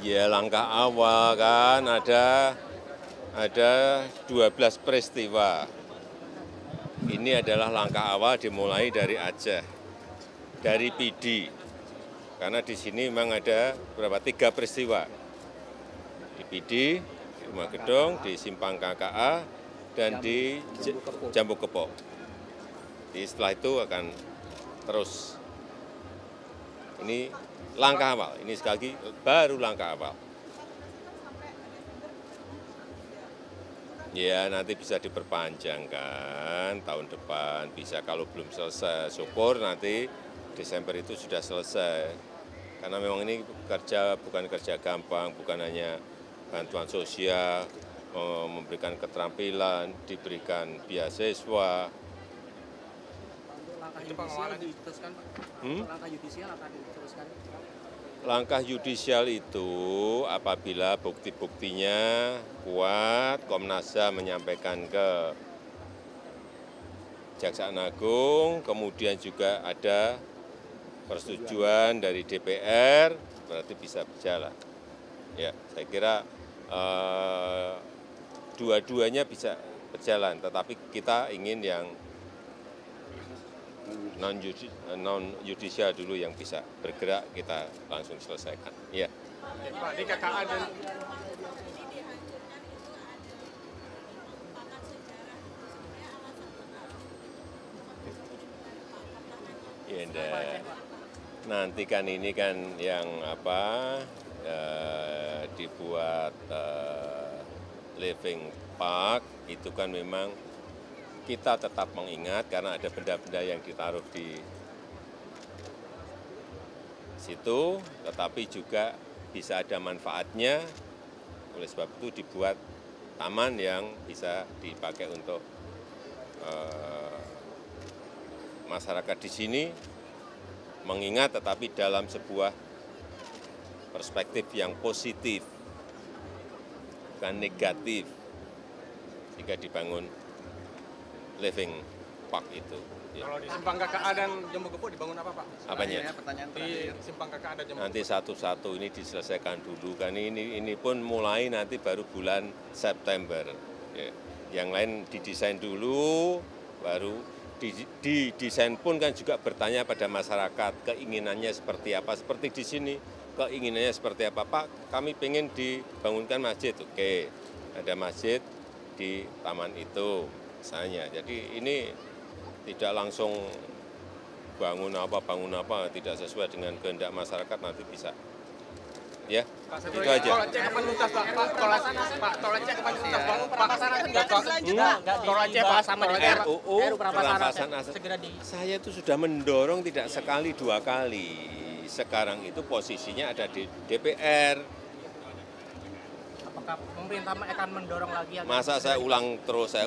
Ya langkah awal kan ada 12 peristiwa. Ini adalah langkah awal dimulai dari Aceh, dari PD. Karena di sini memang ada berapa 3 peristiwa. Di PD, di Rumah Gedong, di Simpang KKA, dan di Jambu Kepok. Jadi setelah itu akan terus. Ini langkah awal, ini sekali lagi baru langkah awal. Ya nanti bisa diperpanjang kan, tahun depan bisa kalau belum selesai. Syukur nanti Desember itu sudah selesai. Karena memang ini bukan kerja gampang, bukan hanya bantuan sosial, memberikan keterampilan, diberikan beasiswa. Langkah yudisial diteruskan, Pak? Langkah yudisial akan diteruskan? Langkah yudisial itu apabila bukti-buktinya kuat, Komnas HAM menyampaikan ke Kejaksaan Agung, kemudian juga ada persetujuan dari DPR, berarti bisa berjalan. Ya, saya kira dua-duanya bisa berjalan, tetapi kita ingin yang non-yudisial dulu yang bisa bergerak, kita langsung selesaikan. Ya. Pak, di KKA dan Ya, nanti kan ini kan yang dibuat living park itu kan memang kita tetap mengingat karena ada benda-benda yang ditaruh di situ, tetapi juga bisa ada manfaatnya. Oleh sebab itu dibuat taman yang bisa dipakai untuk masyarakat di sini mengingat, tetapi dalam sebuah perspektif yang positif, bukan negatif, jika dibangun living park itu. Ya. Kalau di Simpang KKA dan Jambu Kepok dibangun apa, Pak? Apanya? Di Simpang KKA dan Jambu Kepok. Nanti satu-satu ini diselesaikan dulu, kan ini pun mulai nanti baru bulan September. Ya. Yang lain didesain dulu, baru didesain pun kan juga bertanya pada masyarakat, keinginannya seperti apa. Seperti di sini, keinginannya seperti apa. Pak, kami ingin dibangunkan masjid. Oke, ada masjid di taman itu, misalnya. Jadi ini tidak langsung bangun apa, tidak sesuai dengan kehendak masyarakat, nanti bisa. Ya, itu aja. Tol Aceh kapan tuntas, Pak? Tol Aceh kapan tuntas, Pak? Tol Aceh, Pak, sama dengan RUU perampasan aset. Saya itu sudah mendorong tidak sekali dua kali. Sekarang itu posisinya ada di DPR. Apakah pemerintah akan mendorong lagi? Masa saya ulang terus kan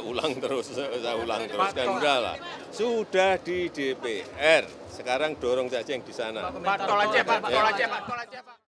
udah lah. Sudah di DPR. Sekarang dorong saja yang di sana. Pak, Tol Aceh, Pak.